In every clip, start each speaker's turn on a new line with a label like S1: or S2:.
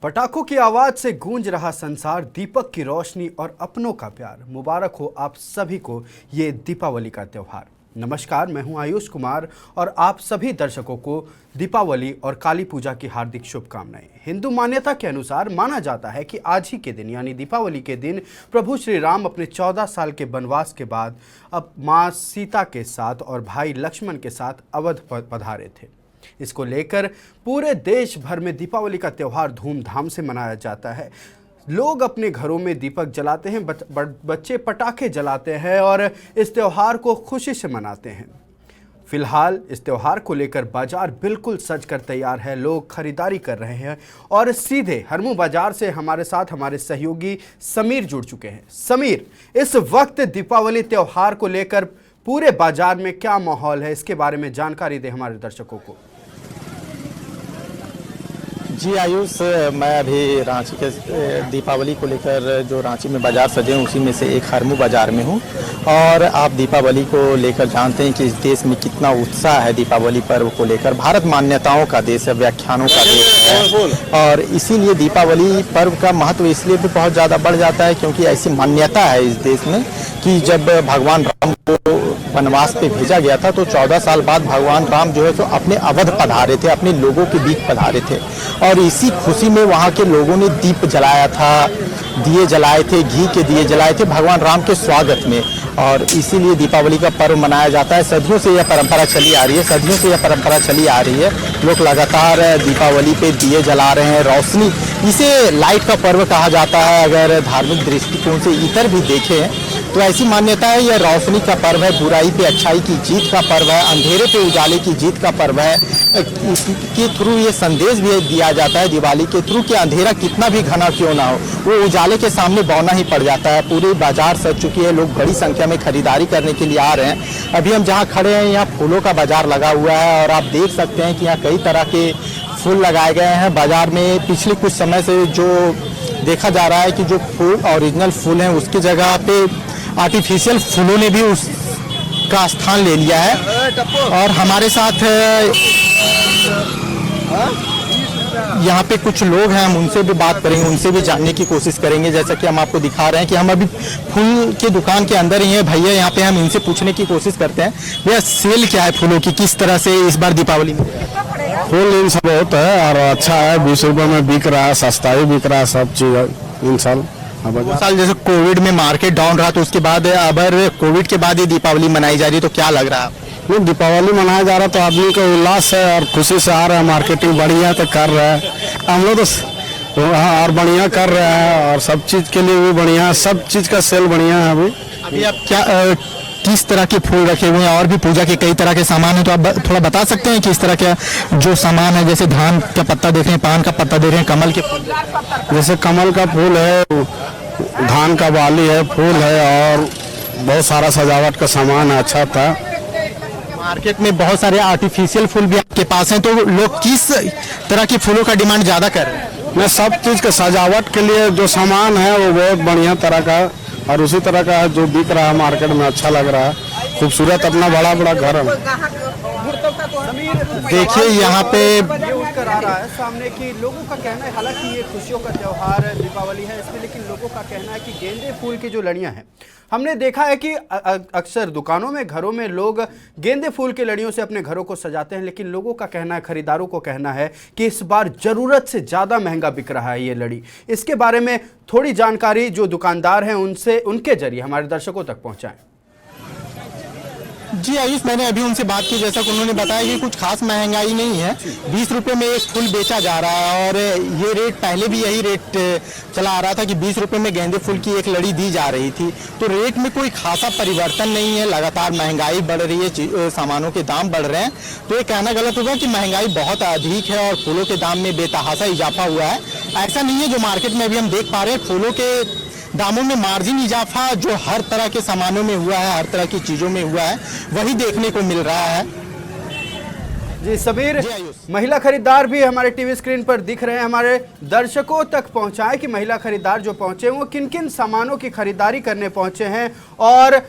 S1: पटाखों की आवाज से गूंज रहा संसार, दीपक की रोशनी और अपनों का प्यार। मुबारक हो आप सभी को ये दीपावली का त्यौहार। नमस्कार, मैं हूं आयुष कुमार और आप सभी दर्शकों को दीपावली और काली पूजा की हार्दिक शुभकामनाएं। हिंदू मान्यता के अनुसार माना जाता है कि आज ही के दिन यानी दीपावली के दिन प्रभु श्री राम अपने 14 साल के वनवास के बाद अब मां सीता के साथ और भाई लक्ष्मण के साथ अवध पधारे थे। इसको लेकर पूरे देश भर में दीपावली का त्यौहार धूमधाम से मनाया जाता है। लोग अपने घरों में दीपक जलाते हैं, बच्चे पटाखे जलाते हैं और इस त्यौहार को खुशी से मनाते हैं। फिलहाल इस त्यौहार को लेकर बाजार बिल्कुल सज कर तैयार है। लोग खरीदारी कर रहे हैं और सीधे हरमू बाजार से हमारे साथ हमारे सहयोगी समीर जुड़ चुके हैं। समीर, इस वक्त दीपावली त्यौहार को लेकर पूरे बाजार में क्या माहौल है, इसके बारे में जानकारी दे हमारे दर्शकों को।
S2: जी आयुष, मैं अभी रांची के दीपावली को लेकर जो रांची में बाजार सजे हैं उसी में से एक हरमू बाजार में हूँ। और आप दीपावली को लेकर जानते हैं कि इस देश में कितना उत्साह है। दीपावली पर्व को लेकर भारत मान्यताओं का देश है, व्याख्यानों का देश है और इसीलिए दीपावली पर्व का महत्व इसलिए भी बहुत ज़्यादा बढ़ जाता है क्योंकि ऐसी मान्यता है इस देश में कि जब भगवान राम को वनवास पे भेजा गया था तो 14 साल बाद भगवान राम जो है तो अपने अवध पधारे थे, अपने लोगों के बीच पधारे थे और इसी खुशी में वहाँ के लोगों ने दीप जलाया था, दिए जलाए थे, घी के दिए जलाए थे भगवान राम के स्वागत में। और इसीलिए दीपावली का पर्व मनाया जाता है। सदियों से यह परंपरा चली आ रही है, सदियों से यह परंपरा चली आ रही है। लोग लगातार दीपावली पे दिए जला रहे हैं, रोशनी, इसे लाइट का पर्व कहा जाता है। अगर धार्मिक दृष्टिकोण से इतर भी देखें तो ऐसी मान्यता है यह रोशनी का पर्व है, बुराई पे अच्छाई की जीत का पर्व है, अंधेरे पे उजाले की जीत का पर्व है। इसके थ्रू ये संदेश भी दिया जाता है दिवाली के थ्रू कि अंधेरा कितना भी घना क्यों ना हो, वो उजाले के सामने बौना ही पड़ जाता है। पूरी बाजार सज चुकी है, लोग बड़ी संख्या में खरीदारी करने के लिए आ रहे हैं। अभी हम जहाँ खड़े हैं यहाँ फूलों का बाजार लगा हुआ है और आप देख सकते हैं कि यहाँ कई तरह के फूल लगाए गए हैं। बाजार में पिछले कुछ समय से जो देखा जा रहा है कि जो फूल ओरिजिनल फूल हैं उसकी जगह पे आर्टिफिशियल फूलों ने भी उसका स्थान ले लिया है। और हमारे साथ यहाँ पे कुछ लोग हैं, हम उनसे भी बात करेंगे, उनसे भी जानने की कोशिश करेंगे। जैसा कि हम आपको दिखा रहे हैं कि हम अभी फूल की दुकान के अंदर ही हैं। भैया यहाँ पे हम इनसे पूछने की कोशिश करते हैं, भैया सेल क्या है फूलों की, किस तरह से इस बार दीपावली में?
S3: फूल इन सब बहुत है और अच्छा है, 20 रुपये में बिक रहा है, सस्ता भी बिक रहा है, सब चीज़ इन साल।
S2: साल जैसे कोविड में मार्केट डाउन रहा तो उसके बाद अब कोविड के बाद ये दीपावली मनाई जा रही है तो क्या लग रहा है?
S3: नहीं, दीपावली मनाया जा रहा तो आदमी का उल्लास है और खुशी से आ रहा है, मार्केटिंग बढ़िया तो कर रहा है हम लोग तो और बढ़िया कर रहे हैं और सब चीज़ के लिए भी बढ़िया, सब चीज़ का सेल बढ़िया है।
S2: अभी आप क्या किस तरह के फूल रखे हुए हैं? और भी पूजा के कई तरह के सामान हैं तो आप थोड़ा बता सकते हैं किस तरह का जो सामान है? जैसे धान का पत्ता देख रहे हैं, पान का पत्ता देख रहे हैं, कमल के फूल,
S3: जैसे कमल का फूल है, धान का बाली है, फूल है और बहुत सारा सजावट का सामान है, अच्छा था।
S2: मार्केट में बहुत सारे आर्टिफिशियल फूल भी आपके पास हैं तो लोग किस तरह के फूलों का डिमांड ज़्यादा कर रहे हैं?
S3: मैं सब चीज़ का सजावट के लिए जो सामान है वो बहुत बढ़िया तरह का और उसी तरह का जो बिक रहा है मार्केट में, अच्छा लग रहा है, खूबसूरत अपना बड़ा बड़ा घर है।
S2: देखिए यहाँ पे
S1: उठकर आ रहा है सामने कि लोगों का कहना है, हालांकि ये खुशियों का त्यौहार है, दीपावली है इसमें, लेकिन लोगों का कहना है कि गेंदे फूल की जो लड़ियां हैं, हमने देखा है कि अक्सर दुकानों में, घरों में लोग गेंदे फूल की लड़ियों से अपने घरों को सजाते हैं, लेकिन लोगों का कहना है, खरीदारों को कहना है कि इस बार जरूरत से ज़्यादा महंगा बिक रहा है ये लड़ी। इसके बारे में थोड़ी जानकारी जो दुकानदार हैं उनसे, उनके जरिए हमारे दर्शकों तक पहुँचाएं।
S2: जी आयुष, मैंने अभी उनसे बात की, जैसा कि उन्होंने बताया कि कुछ खास महंगाई नहीं है, 20 रुपये में एक फूल बेचा जा रहा है और ये रेट पहले भी यही रेट चला आ रहा था कि 20 रुपये में गेंदे फूल की एक लड़ी दी जा रही थी। तो रेट में कोई खासा परिवर्तन नहीं है, लगातार महंगाई बढ़ रही है, सामानों के दाम बढ़ रहे हैं तो ये कहना गलत होगा कि महंगाई बहुत अधिक है और फूलों के दाम में बेतहासा इजाफा हुआ है। ऐसा नहीं है, जो मार्केट में अभी हम देख पा रहे हैं फूलों के दामों में मार्जिन इजाफा जो हर तरह के सामानों में हुआ है, हर तरह की चीज़ों में हुआ है, वही देखने को मिल रहा है।
S1: जी समीर, महिला खरीदार भी हमारे टीवी स्क्रीन पर दिख रहे हैं, हमारे दर्शकों तक पहुंचाएं कि महिला खरीदार जो पहुंचे वो किन किन सामानों की खरीदारी करने पहुंचे हैं और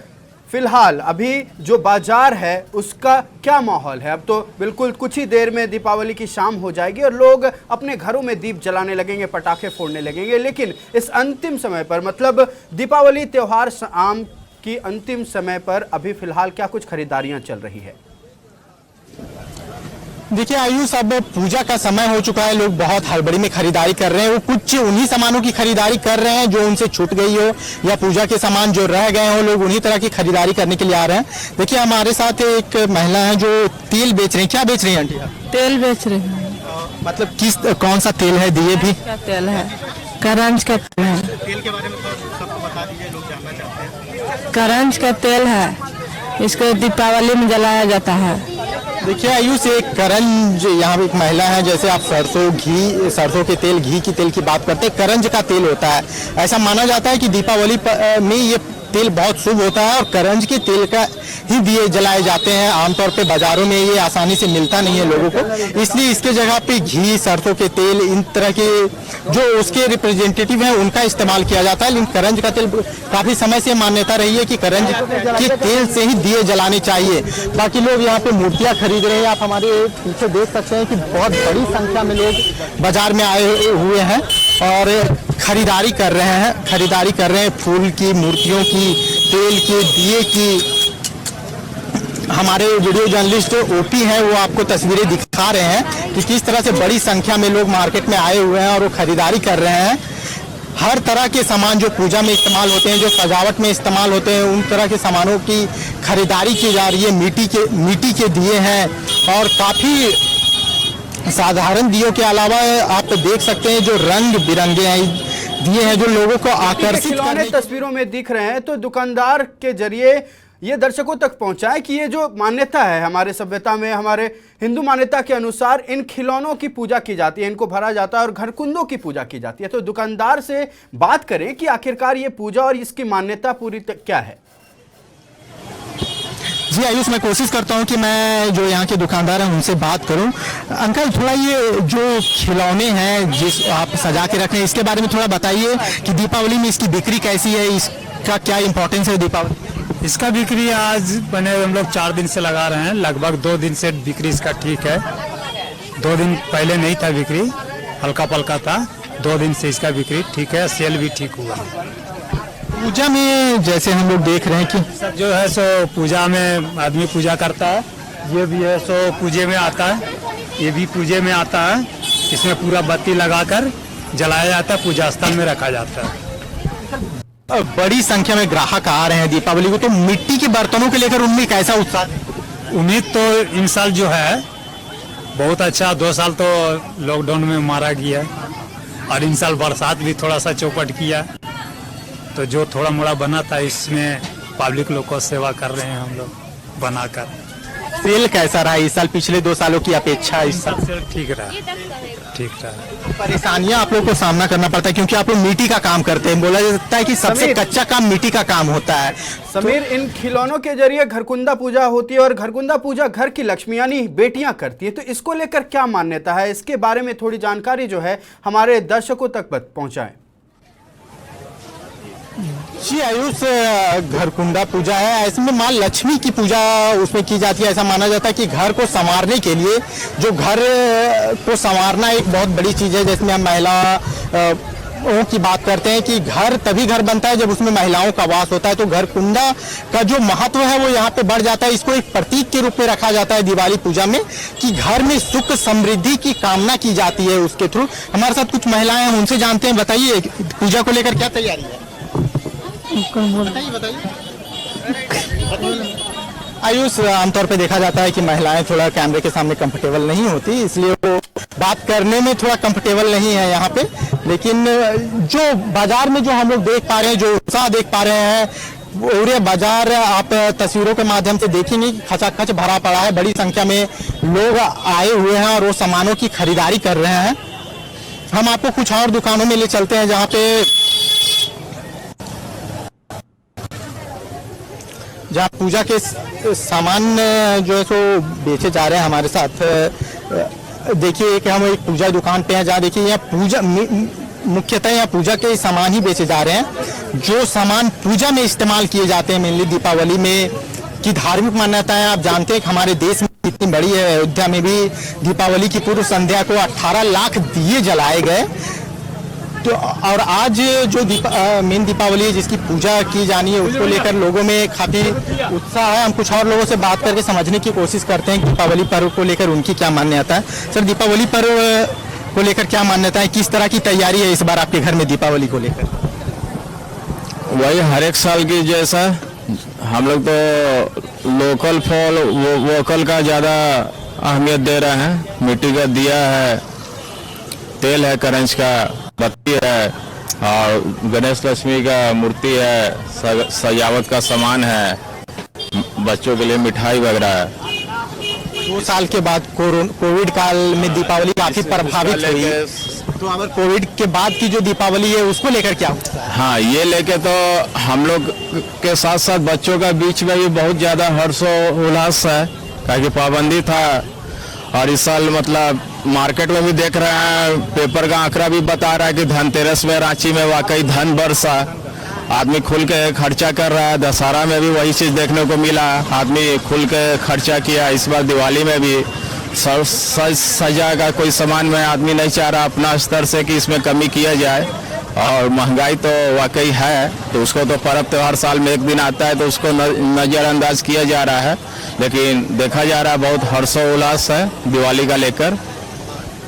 S1: फिलहाल अभी जो बाजार है उसका क्या माहौल है? अब तो बिल्कुल कुछ ही देर में दीपावली की शाम हो जाएगी और लोग अपने घरों में दीप जलाने लगेंगे, पटाखे फोड़ने लगेंगे। लेकिन इस अंतिम समय पर, मतलब दीपावली त्योहार शाम की अंतिम समय पर अभी फिलहाल क्या कुछ खरीदारियां चल रही है?
S2: देखिए आयुष, अब पूजा का समय हो चुका है, लोग बहुत हड़बड़ी में खरीदारी कर रहे हैं। वो कुछ उन्हीं सामानों की खरीदारी कर रहे हैं जो उनसे छूट गई हो, या पूजा के सामान जो रह गए हो, लोग उन्हीं तरह की खरीदारी करने के लिए आ रहे हैं। देखिए हमारे साथ एक महिला है जो तेल बेच रही है। क्या बेच रही है आंटी आप?
S4: तेल बेच रहे हैं।
S2: मतलब कौन सा तेल है? दिए भी
S4: का तेल है, करंज का तेल है।
S2: तेल के बारे में सबको बता दीजिए, लोग जानना चाहते हैं।
S4: करंज का तेल है, इसको दीपावली में जलाया जाता है।
S2: देखिए आयुष, एक करंज, यहाँ पे एक महिला है, जैसे आप सरसों के तेल, घी की तेल की बात करते हैं, करंज का तेल होता है। ऐसा माना जाता है कि दीपावली में ये तेल बहुत शुभ होता है और करंज के तेल का ही दिए जलाए जाते हैं। आमतौर पे बाजारों में ये आसानी से मिलता नहीं है लोगों को, इसलिए इसके जगह पे घी, सरसों के तेल, इन तरह के जो उसके रिप्रेजेंटेटिव हैं उनका इस्तेमाल किया जाता है। लेकिन करंज का तेल काफी समय से मान्यता रही है कि करंज के तेल से ही दिए जलाने चाहिए। बाकी लोग यहाँ पे मूर्तियां खरीद रहे हैं। आप हमारे पीछे देख सकते हैं कि बहुत बड़ी संख्या में लोग बाजार में आए हुए हैं और खरीदारी कर रहे हैं फूल की, मूर्तियों की, तेल की, दिए की। हमारे वीडियो जर्नलिस्ट ओपी हैं, वो आपको तस्वीरें दिखा रहे हैं कि किस तरह से बड़ी संख्या में लोग मार्केट में आए हुए हैं और वो खरीदारी कर रहे हैं। हर तरह के सामान जो पूजा में इस्तेमाल होते हैं, जो सजावट में इस्तेमाल होते हैं, उन तरह के सामानों की खरीदारी की जा रही है। मिट्टी के दिए हैं और काफ़ी साधारण दियों के अलावा आप देख सकते हैं जो रंग बिरंगे दिए हैं जो लोगों को आकर्षित
S1: खिलौने तस्वीरों में दिख रहे हैं। तो दुकानदार के जरिए ये दर्शकों तक पहुंचाए कि ये जो मान्यता है हमारे सभ्यता में, हमारे हिंदू मान्यता के अनुसार इन खिलौनों की पूजा की जाती है, इनको भरा जाता है और घरकुंदों की पूजा की जाती है। तो दुकानदार से बात करें कि आखिरकार ये पूजा और इसकी मान्यता पूरी क्या है।
S2: जी आयुष, मैं कोशिश करता हूं कि मैं जो यहाँ के दुकानदार हैं उनसे बात करूं। अंकल, थोड़ा ये जो खिलौने हैं जिस आप सजा के रखे हैं, इसके बारे में थोड़ा बताइए कि दीपावली में इसकी बिक्री कैसी है, इसका क्या इंपॉर्टेंस है दीपावली?
S5: इसका बिक्री आज बने हम लोग 4 दिन से लगा रहे हैं, लगभग 2 दिन से बिक्री इसका ठीक है। 2 दिन पहले नहीं था बिक्री, हल्का पल्का था। 2 दिन से इसका बिक्री ठीक है, सेल भी ठीक हुआ।
S2: पूजा में जैसे हम लोग देख रहे हैं कि
S5: सब जो है सो पूजा में आदमी पूजा करता है, ये भी है सो पूजे में आता है, ये भी पूजे में आता है। इसमें पूरा बत्ती लगाकर जलाया जाता है, पूजा स्थल में रखा जाता है।
S2: बड़ी संख्या में ग्राहक आ रहे हैं दीपावली को, तो मिट्टी के बर्तनों को लेकर उनमें कैसा उत्साह है?
S5: उम्मीद तो इन साल जो है बहुत अच्छा। 2 साल तो लॉकडाउन में मारा गया और इन साल बरसात भी थोड़ा सा चौपट किया, तो जो थोड़ा मोड़ा बना था इसमें पब्लिक लोग को सेवा कर रहे हैं हम लोग बनाकर।
S2: सेल कैसा रहा इस साल पिछले 2 सालों की अपेक्षा? इस साल
S5: सेल ठीक रहा।
S2: परेशानियां आप लोग को सामना करना पड़ता है क्योंकि आप लोग मिट्टी का काम करते हैं। बोला जाता है कि सबसे कच्चा काम मिट्टी का काम होता है।
S1: समीर, इन खिलौनों के जरिए घरकुंदा पूजा होती है और घरकुंदा पूजा घर की लक्ष्मी यानी बेटियां करती है, तो इसको लेकर क्या मान्यता है? इसके बारे में थोड़ी जानकारी जो है हमारे दर्शकों तक पहुंचाएं।
S2: जी आयुष, घरकुंडा पूजा है, इसमें माँ लक्ष्मी की पूजा उसमें की जाती है। ऐसा माना जाता है कि घर को संवारने के लिए, जो घर को संवारना एक बहुत बड़ी चीज़ है। जिसमें हम महिलाओं की बात करते हैं कि घर तभी घर बनता है जब उसमें महिलाओं का वास होता है। तो घरकुंडा का जो महत्व है वो यहाँ पे बढ़ जाता है। इसको एक प्रतीक के रूप में रखा जाता है दिवाली पूजा में, कि घर में सुख समृद्धि की कामना की जाती है उसके थ्रू। हमारे साथ कुछ महिलाएं हैं, उनसे जानते हैं। बताइए, पूजा को लेकर क्या तैयारी है? बताइए। आयुष, आमतौर पे देखा जाता है कि महिलाएं थोड़ा कैमरे के सामने कंफर्टेबल नहीं होती, इसलिए वो बात करने में थोड़ा कंफर्टेबल नहीं है यहाँ पे। लेकिन जो बाजार में जो हम लोग देख पा रहे हैं, जो उत्साह देख पा रहे हैं, पूरे बाजार आप तस्वीरों के माध्यम से देखेंगे खचाखच भरा पड़ा है। बड़ी संख्या में लोग आए हुए हैं और वो सामानों की खरीदारी कर रहे हैं। हम आपको कुछ और दुकानों में ले चलते हैं जहाँ पूजा के सामान जो है सो बेचे जा रहे हैं। हमारे साथ देखिए कि हम एक पूजा दुकान पे हैं जहाँ देखिए यहाँ मुख्यतः यहाँ पूजा के सामान ही बेचे जा रहे हैं। जो सामान पूजा में इस्तेमाल किए जाते हैं मेनली दीपावली में की धार्मिक मान्यताएं आप जानते हैं कि हमारे देश में कितनी बड़ी है। अयोध्या में भी दीपावली की पूर्व संध्या को 18 लाख दिए जलाए गए। तो और आज जो मेन दीपावली है जिसकी पूजा की जानी है उसको लेकर लोगों में काफी उत्साह है। हम कुछ और लोगों से बात करके समझने की कोशिश करते हैं कि दीपावली पर्व को लेकर उनकी क्या मान्यता है। सर, दीपावली पर्व को लेकर क्या मान्यता है, किस तरह की तैयारी है इस बार आपके घर में दीपावली को लेकर?
S3: वही हर एक साल की जैसा हम लोग तो लोकल फॉल वोकल का ज़्यादा अहमियत दे रहे हैं। मिट्टी का दिया है, तेल है, करंज का बत्ती है और गणेश लक्ष्मी का मूर्ति है, सजावट का सामान है, बच्चों के लिए मिठाई वगैरह है।
S2: 2 साल के बाद कोविड काल में दीपावली काफी प्रभावित हुई, तो अगर कोविड के बाद की जो दीपावली है उसको लेकर क्या?
S3: हाँ, ये लेके तो हम लोग के साथ साथ बच्चों का बीच में भी बहुत ज़्यादा हर्षोल्लास है, क्योंकि पाबंदी था। और इस साल मतलब मार्केट में भी देख रहे हैं, पेपर का आंकड़ा भी बता रहा है कि धनतेरस में रांची में वाकई धन बरसा, आदमी खुल के खर्चा कर रहा है। दशहरा में भी वही चीज़ देखने को मिला, आदमी खुल के खर्चा किया। इस बार दिवाली में भी सजा का कोई सामान में आदमी नहीं चाह रहा अपना स्तर से कि इसमें कमी किया जाए। और महंगाई तो वाकई है, तो उसको तो पर्व त्योहार साल में एक दिन आता है तो उसको नज़रअंदाज किया जा रहा है। लेकिन देखा जा रहा है बहुत हर्षोल्लास है दिवाली का लेकर।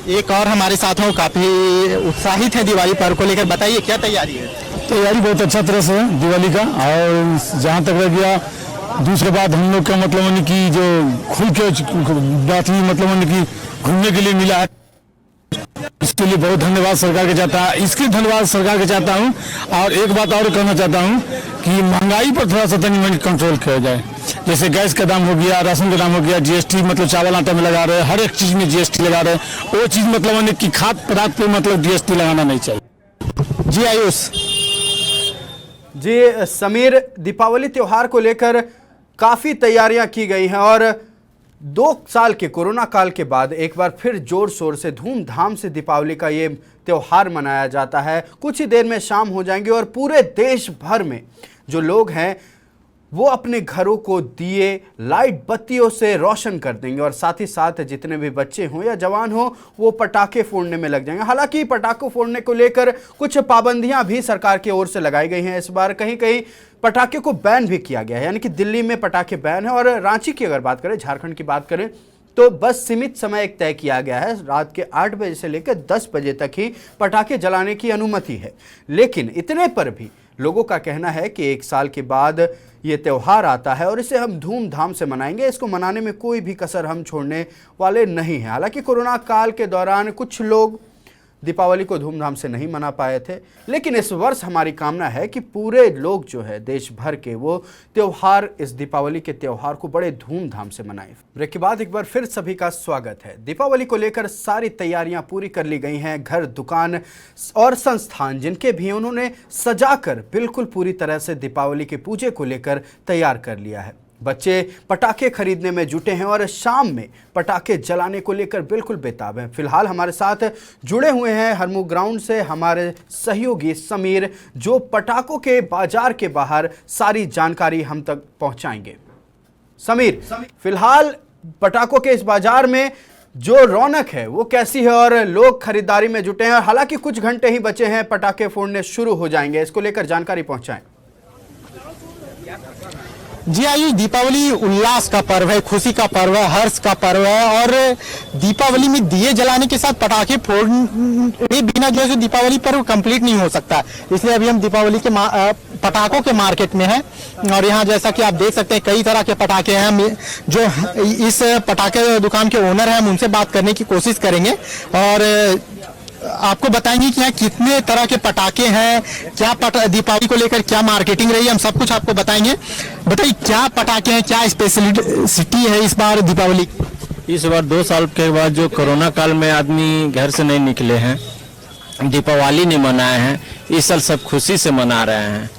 S2: एक और हमारे साथ हो काफी उत्साहित है दिवाली पर्व को लेकर, बताइए क्या तैयारी है?
S6: तैयारी बहुत अच्छा तरह से है दिवाली का। और जहाँ तक रह गया दूसरे बात, हम लोग का मतलब कि जो खुल के बात हुई मतलब कि घूमने के लिए मिला है, इसके लिए बहुत धन्यवाद सरकार के चाहता है। इसके धन्यवाद सरकार के चाहता हूँ। और एक बात और कहना चाहता हूँ कि महंगाई पर थोड़ा सा तनी कंट्रोल किया जाए। जैसे गैस का दाम हो गया, राशन का दाम हो गया, जीएसटी मतलब चावल आटा में लगा रहे हैं, हर एक चीज में जीएसटी लगा रहे हैं। वो चीज मतलब कि खाद्य पदार्थ पे मतलब जीएसटी लगाना नहीं चाहिए।
S2: जी आयुष
S1: जी, समीर, दीपावली त्योहार को लेकर काफ़ी तैयारियां की गई हैं और 2 साल के कोरोना काल के बाद एक बार फिर जोर शोर से धूमधाम से दीपावली का ये त्योहार मनाया जाता है। कुछ ही देर में शाम हो जाएंगे और पूरे देश भर में जो लोग हैं वो अपने घरों को दिए लाइट बत्तियों से रोशन कर देंगे और साथ ही साथ जितने भी बच्चे हों या जवान हों वो पटाखे फोड़ने में लग जाएंगे। हालांकि पटाखे फोड़ने को लेकर कुछ पाबंदियां भी सरकार की ओर से लगाई गई हैं। इस बार कहीं कहीं पटाखे को बैन भी किया गया है, यानी कि दिल्ली में पटाखे बैन है। और रांची की अगर बात करें, झारखंड की बात करें, तो बस सीमित समय एक तय किया गया है। रात के 8 बजे से लेकर 10 बजे तक ही पटाखे जलाने की अनुमति है। लेकिन इतने पर भी लोगों का कहना है कि 1 साल के बाद ये त्यौहार आता है और इसे हम धूमधाम से मनाएंगे। इसको मनाने में कोई भी कसर हम छोड़ने वाले नहीं हैं। हालांकि कोरोना काल के दौरान कुछ लोग दीपावली को धूमधाम से नहीं मना पाए थे, लेकिन इस वर्ष हमारी कामना है कि पूरे लोग जो है देश भर के वो त्योहार, इस दीपावली के त्योहार को बड़े धूमधाम से मनाएं। ब्रेक के बाद एक बार फिर सभी का स्वागत है। दीपावली को लेकर सारी तैयारियां पूरी कर ली गई हैं। घर, दुकान और संस्थान जिनके भी उन्होंने सजाकर बिल्कुल पूरी तरह से दीपावली के पूजे को लेकर तैयार कर लिया है। बच्चे पटाखे खरीदने में जुटे हैं और शाम में पटाखे जलाने को लेकर बिल्कुल बेताब हैं। फिलहाल हमारे साथ जुड़े हुए हैं हरमू ग्राउंड से हमारे सहयोगी समीर, जो पटाखों के बाजार के बाहर सारी जानकारी हम तक पहुंचाएंगे। समीर, फिलहाल पटाखों के इस बाजार में जो रौनक है वो कैसी है और लोग खरीदारी में जुटे हैं? हालांकि कुछ घंटे ही बचे हैं, पटाखे फोड़ने शुरू हो जाएंगे, इसको लेकर जानकारी पहुंचाएं।
S2: जी आयुष, दीपावली उल्लास का पर्व है, खुशी का पर्व है, हर्ष का पर्व है। और दीपावली में दिए जलाने के साथ पटाखे फोड़ने बिना जो है दीपावली पर्व कंप्लीट नहीं हो सकता। इसलिए अभी हम दीपावली के पटाखों के मार्केट में हैं और यहाँ जैसा कि आप देख सकते हैं कई तरह के पटाखे हैं। जो इस पटाखे दुकान के ओनर हैं हम उनसे बात करने की कोशिश करेंगे और आपको बताएंगे कि यहाँ कितने तरह के पटाखे हैं, क्या दीपावली को लेकर क्या मार्केटिंग रही है, हम सब कुछ आपको बताएंगे। बताइए क्या पटाखे हैं, क्या स्पेशलिटी है इस बार दीपावली की?
S3: इस बार 2 साल के बाद जो कोरोना काल में आदमी घर से नहीं निकले हैं, दीपावली नहीं मनाए हैं, इस साल सब खुशी से मना रहे हैं।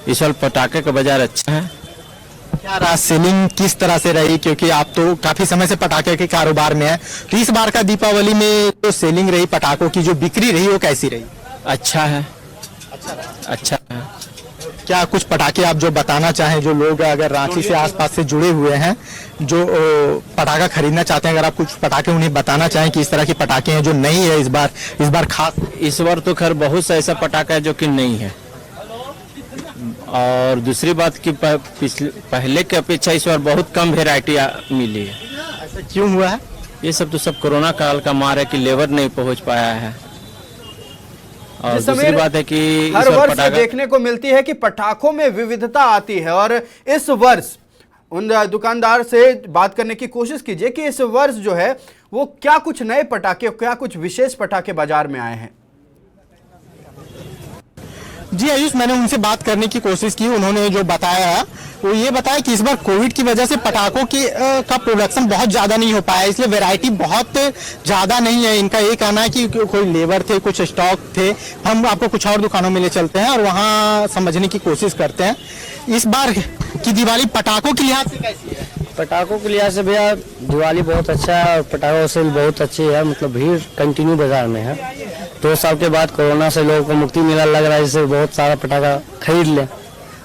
S3: इस साल पटाखे का बाजार अच्छा है।
S2: क्या सेलिंग किस तरह से रही, क्योंकि आप तो काफी समय से पटाखे के कारोबार में है, तो इस बार का दीपावली में जो सेलिंग रही, पटाखों की जो बिक्री रही वो कैसी रही? अच्छा है। अच्छा है। क्या कुछ पटाखे आप जो बताना चाहें, जो लोग अगर रांची से आसपास से जुड़े हुए हैं, जो पटाखा खरीदना चाहते हैं, अगर आप कुछ पटाखे उन्हें बताना चाहें कि इस तरह के पटाखे हैं जो नहीं है इस बार खास?
S7: इस बार तो खैर बहुत सा ऐसा पटाखा है जो कि नहीं है, और दूसरी बात कि पहले की अपेक्षा इस बार बहुत कम वेराइटी मिली है।
S2: ऐसा क्यों हुआ है?
S7: ये सब तो सब कोरोना काल का मार है कि लेबर नहीं पहुंच पाया है, और दूसरी बात है कि
S1: हर वर्ष देखने को मिलती है कि पटाखों में विविधता आती है, और इस वर्ष उन दुकानदार से बात करने की कोशिश कीजिए कि इस वर्ष जो है वो क्या कुछ नए पटाखे, क्या कुछ विशेष पटाखे बाजार में आए हैं।
S2: जी आयुष, मैंने उनसे बात करने की कोशिश की। उन्होंने जो बताया वो ये बताया कि इस बार कोविड की वजह से पटाखों की का प्रोडक्शन बहुत ज़्यादा नहीं हो पाया, इसलिए वैरायटी बहुत ज़्यादा नहीं है। इनका ये कहना है कि कोई लेबर थे, कुछ स्टॉक थे। हम आपको कुछ और दुकानों में ले चलते हैं और वहाँ समझने की कोशिश करते हैं। इस बार की दिवाली पटाखों के लिहाज से कैसी है?
S8: पटाखों के लिहाज से भैया दिवाली बहुत अच्छा है, और पटाखों से बहुत अच्छी है। मतलब भीड़ कंटिन्यू बाजार में है। 2 साल के बाद कोरोना से लोगों को मुक्ति मिला, लग रहा है इससे बहुत सारा पटाखा खरीद लें,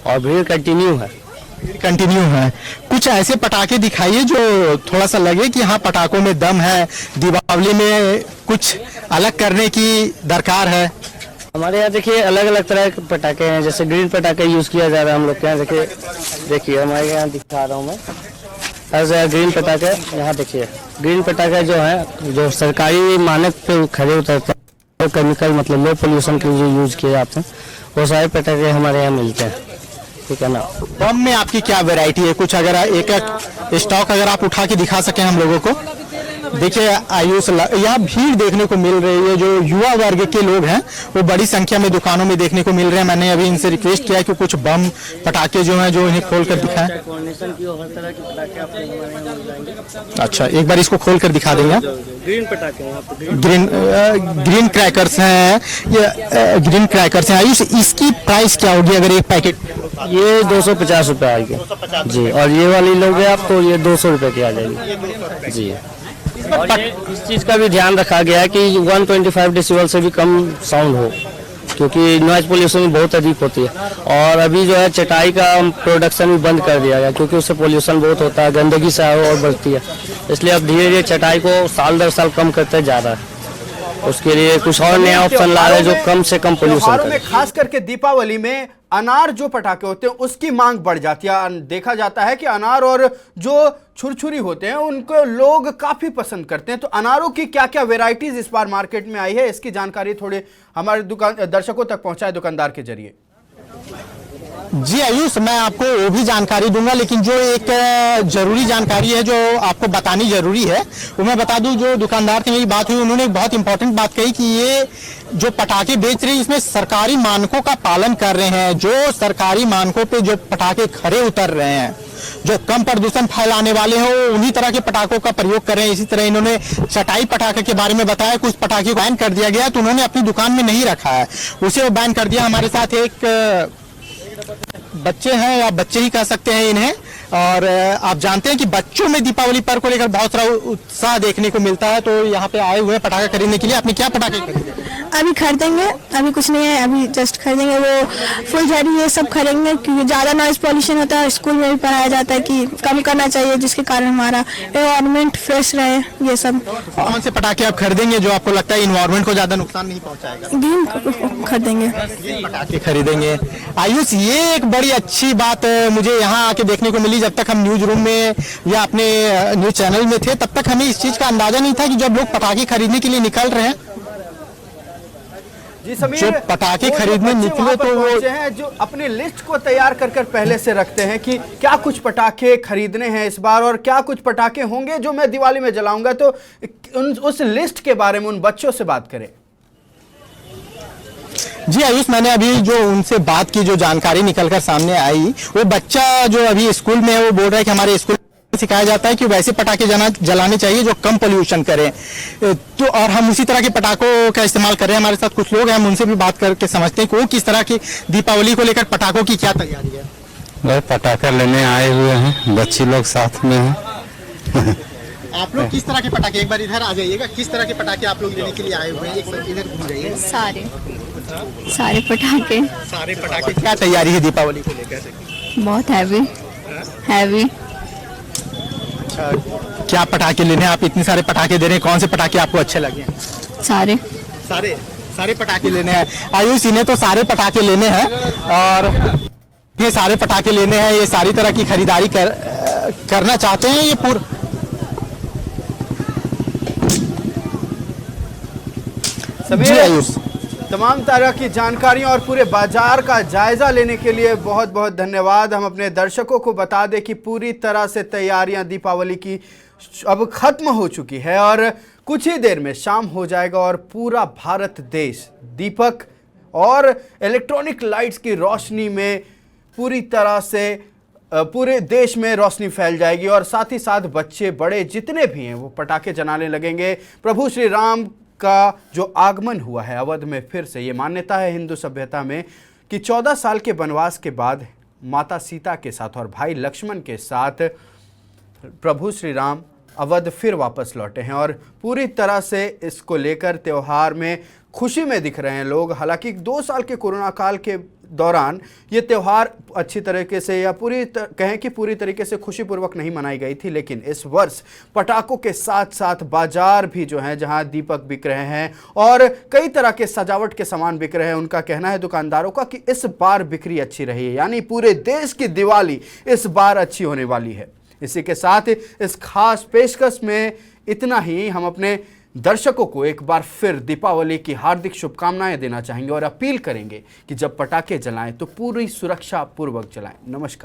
S8: और भीड़ कंटिन्यू है।
S2: कुछ ऐसे पटाखे दिखाइए जो थोड़ा सा लगे कि हाँ पटाखों में दम है, दीपावली में कुछ अलग करने की दरकार है।
S8: हमारे यहाँ देखिए अलग अलग तरह के पटाखे हैं, जैसे ग्रीन पटाखे यूज किया जा रहा है हम लोग के यहाँ। देखिए हमारे यहाँ दिखा रहा हूँ मैं, ऐसे ग्रीन पटाखे। यहाँ देखिए ग्रीन पटाखे जो है, जो सरकारी मानक पे खड़े उतरते हैं, केमिकल मतलब लो पोल्यूशन के लिए यूज किए जाते हैं, वो सारे पटाखे हमारे यहाँ मिलते हैं। ठीक है ना।
S2: बम में आपकी क्या वैरायटी है? कुछ अगर एक स्टॉक अगर आप उठा के दिखा सकें हम लोगों को। देखिए आयुष, यहाँ भीड़ देखने को मिल रही है। जो युवा वर्ग के लोग हैं वो बड़ी संख्या में दुकानों में देखने को मिल रहे हैं। मैंने अभी इनसे रिक्वेस्ट किया कि कुछ बम पटाखे जो हैं जो इन्हें खोल कर दिखाएं। अच्छा, एक बार इसको खोल कर दिखा देंगे।
S8: ग्रीन पटाखे,
S2: ग्रीन क्रैकर्स हैं, ये ग्रीन क्रैकर्स हैं। आयुष, इसकी प्राइस क्या होगी अगर एक पैकेट?
S8: ये 250 रुपये आएगी जी, और ये वाली लोगे आप तो ये 200 रुपये की आ जाएगी जी। और इस चीज़ का भी ध्यान रखा गया है कि 125 डेसिबल से भी कम साउंड हो, क्योंकि नॉइज पोल्यूशन बहुत अधिक होती है। और अभी जो है चटाई का प्रोडक्शन भी बंद कर दिया गया, क्योंकि उससे पोल्यूशन बहुत होता है, गंदगी से और बढ़ती है। इसलिए अब धीरे धीरे चटाई को साल दर साल कम करते जा रहा है। उसके लिए कुछ और नया ऑप्शन ला रहे हैं जो कम से कम पोल्यूशन करे।
S1: में खास करके दीपावली में अनार जो पटाखे होते हैं उसकी मांग बढ़ जाती है। देखा जाता है कि अनार और जो छुरछुरी होते हैं उनको लोग काफी पसंद करते हैं। तो अनारों की क्या क्या वेराइटीज इस बार मार्केट में आई है, इसकी जानकारी थोड़े हमारे दर्शकों तक पहुंचाए दुकानदार के जरिए।
S2: जी आयुष, मैं आपको वो भी जानकारी दूंगा, लेकिन जो एक जरूरी जानकारी है जो आपको बतानी जरूरी है वो मैं बता दूं। जो दुकानदार से मेरी बात हुई, उन्होंने एक बहुत इंपॉर्टेंट बात कही कि ये जो पटाखे बेच रहे हैं इसमें सरकारी मानकों का पालन कर रहे हैं। जो सरकारी मानकों पे जो पटाखे खरे उतर रहे हैं, जो कम प्रदूषण फैलाने वाले हैं, वो उन्हीं तरह के पटाखों का प्रयोग कर रहे हैं। इसी तरह इन्होंने चटाई पटाखे के बारे में बताया। कुछ पटाखे को बैन कर दिया गया तो उन्होंने अपनी दुकान में नहीं रखा है, उसे वो बैन कर दिया। हमारे साथ एक बच्चे हैं, या बच्चे ही कह सकते हैं इन्हें, और आप जानते हैं कि बच्चों में दीपावली पर्व को लेकर बहुत सारा उत्साह देखने को मिलता है। तो यहाँ पे आए हुए पटाखे खरीदने के लिए। आपने क्या पटाखे खरीदे?
S4: अभी खरीदेंगे, अभी कुछ नहीं है, अभी जस्ट खरीदेंगे। वो फुलझड़ी ये सब खरीदेंगे, क्योंकि ज़्यादा नॉइज पॉल्यूशन होता है। स्कूल में भी पढ़ाया जाता है कि कम करना चाहिए, जिसके कारण हमारा एनवायरनमेंट फ्रेश रहे। ये सब
S2: कौन से पटाखे आप खरीदेंगे जो आपको लगता है इन्वायरमेंट को ज्यादा नुकसान नहीं पहुंचाएगा?
S4: ग्रीन खरीदेंगे,
S2: पटाखे खरीदेंगे। आयुष, ये एक बड़ी अच्छी बात मुझे यहाँ आके देखने को मिली। जब तक हम न्यूज रूम में या अपने न्यूज चैनल में थे तब तक हमें इस चीज का अंदाजा नहीं था कि जब लोग पटाखे खरीदने के लिए निकल रहे हैं, जो पटाखे खरीदने निकले तो वो
S1: हैं जो अपनी लिस्ट को तैयार कर पहले से रखते हैं कि क्या कुछ पटाखे खरीदने हैं इस बार और क्या कुछ पटाखे होंगे जो मैं दिवाली में जलाऊंगा। तो उस लिस्ट के बारे में उन बच्चों से बात करें।
S2: जी आयुष, मैंने अभी जो उनसे बात की, जो जानकारी निकलकर सामने आई, वो बच्चा जो अभी स्कूल में है वो बोल रहा है कि हमारे स्कूल सिखाया जाता है कि वैसे पटाखे जलाने चाहिए जो कम पोल्यूशन करें। तो और हम उसी तरह के पटाखों का इस्तेमाल कर रहे हैं। हमारे साथ कुछ लोग हैं, हम उनसे भी बात करके समझते हैं कि वो किस तरह की दीपावली को लेकर पटाखों की क्या तैयारी है।
S3: भाई पटाखा लेने आए हुए हैं, बच्चे लोग साथ में हैं।
S2: आप लोग किस तरह के पटाखे, एक बार इधर आ जाइएगा, किस तरह के पटाखे आप लोग लेने के लिए आए हुए हैं? एक इधर घूम जाइए।
S4: सारे पटाखे
S2: सारे पटाखे। क्या तैयारी है दीपावली को लेकर?
S4: बहुत हैवी हैवी।
S2: क्या पटाखे लेने हैं? आप इतने सारे पटाखे दे रहे हैं, कौन से पटाखे आपको अच्छे लगे?
S4: सारे
S2: सारे सारे पटाखे लेने हैं। आयुष, इन्हें तो सारे पटाखे लेने हैं और ये सारे पटाखे लेने हैं, ये सारी तरह की खरीदारी करना चाहते हैं। ये जी आयुष,
S1: तमाम तरह की जानकारियां और पूरे बाजार का जायजा लेने के लिए बहुत बहुत धन्यवाद। हम अपने दर्शकों को बता दें कि पूरी तरह से तैयारियां दीपावली की अब खत्म हो चुकी है और कुछ ही देर में शाम हो जाएगा और पूरा भारत देश दीपक और इलेक्ट्रॉनिक लाइट्स की रोशनी में पूरी तरह से पूरे देश में रोशनी फैल जाएगी और साथ ही साथ बच्चे बड़े जितने भी हैं वो पटाखे जलाने लगेंगे। प्रभु श्री राम का जो आगमन हुआ है अवध में, फिर से ये मान्यता है हिंदू सभ्यता में कि 14 साल के वनवास के बाद माता सीता के साथ और भाई लक्ष्मण के साथ प्रभु श्री राम अवध फिर वापस लौटे हैं और पूरी तरह से इसको लेकर त्यौहार में खुशी में दिख रहे हैं लोग। हालांकि 2 साल के कोरोना काल के दौरान ये त्यौहार अच्छी तरीके से या कहें कि पूरी तरीके से खुशीपूर्वक नहीं मनाई गई थी, लेकिन इस वर्ष पटाखों के साथ साथ बाजार भी जो हैं जहां दीपक बिक रहे हैं और कई तरह के सजावट के सामान बिक रहे हैं, उनका कहना है दुकानदारों का कि इस बार बिक्री अच्छी रही है, यानी पूरे देश की दिवाली इस बार अच्छी होने वाली है। इसी के साथ इस खास पेशकश में इतना ही। हम अपने दर्शकों को एक बार फिर दीपावली की हार्दिक शुभकामनाएं देना चाहेंगे और अपील करेंगे कि जब पटाखे जलाएं तो पूरी सुरक्षा पूर्वक जलाएं। नमस्कार।